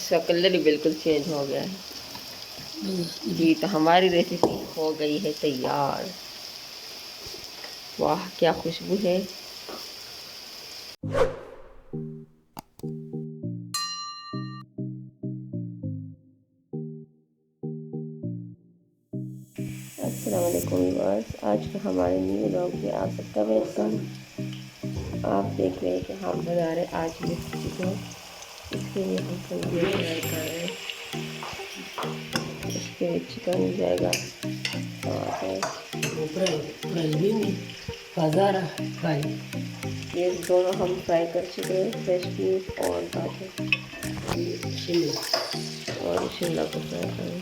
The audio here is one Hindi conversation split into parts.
इसका कलर ही बिल्कुल चेंज हो गया है जी। तो हमारी रेसिपी हो गई है तैयार। वाह क्या खुशबू है। अस्सलाम वालेकुम व्यूअर्स, आज के हमारे न्यू व्लॉग में आप सबका वेलकम। आप देख रहे हैं कि हम बना रहे आज मिक्स चिकन। इसके लिए हम सब्जियाँ तैयार कर रहे हैं। इसके लिए चिकन मिल जाएगा ये दोनों हम फ्राई कर चुके हैं, फ्रेश पीस और गाजर और शिमला को फ्राई करें।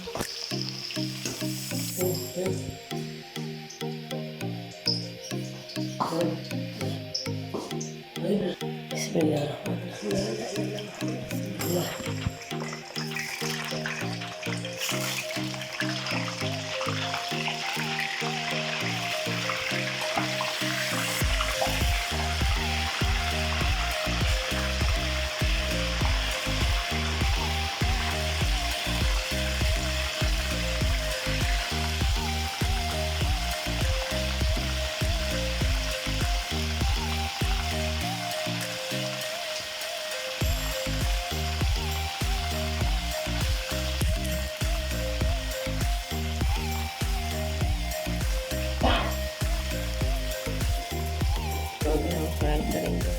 फ्राई करेंगे।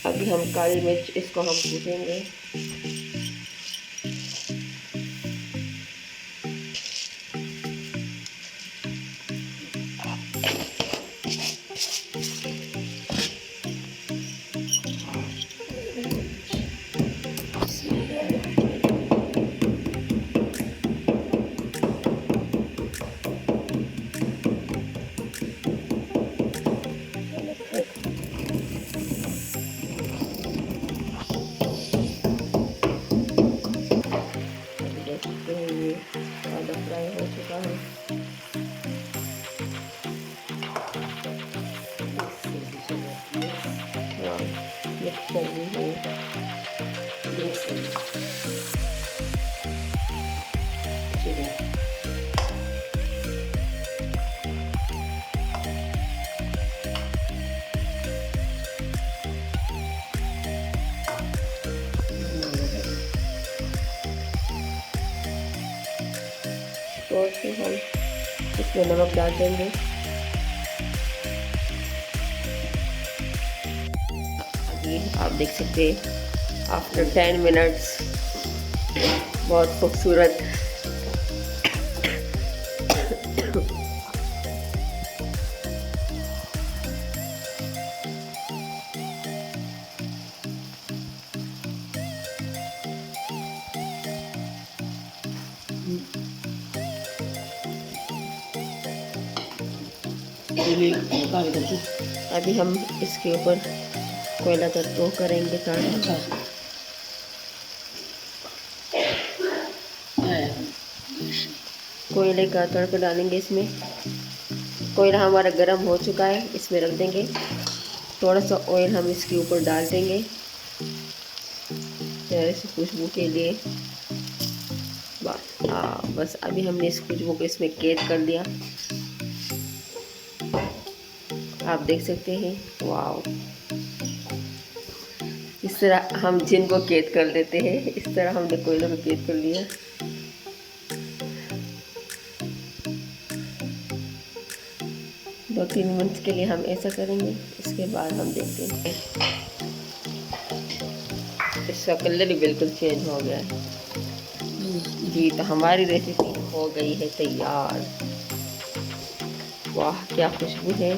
अभी हम काली मिर्च इसको हम कूटेंगे। ये आधा फ्राई हो चुका है। मिक्स कर दीजिए। तो फिर हम इसमें नमक डाल देंगे। अभी आप देख सकते हैं आफ्टर 10 मिनट्स बहुत खूबसूरत अभी हम इसके ऊपर कोयला का तो करेंगे तड़का। कोयले का तड़का डालेंगे इसमें। कोयला हमारा गर्म हो चुका है, इसमें रख देंगे। थोड़ा सा ऑयल हम इसके ऊपर डाल देंगे प्यारे से खुशबू के लिए। बस अभी हमने इस खुशबू को इसमें कैद कर दिया। आप देख सकते हैं वाह, इस तरह हम जिन को कैद कर लेते हैं, इस तरह हमने कोयलों को कैद कर लिया। दो 3 मिनट के लिए हम ऐसा करेंगे, इसके बाद हम देखते हैं। इसका कलर ही बिल्कुल चेंज हो गया है जी। तो हमारी रेसिपी हो गई है तैयार। वाह क्या खुशबू है।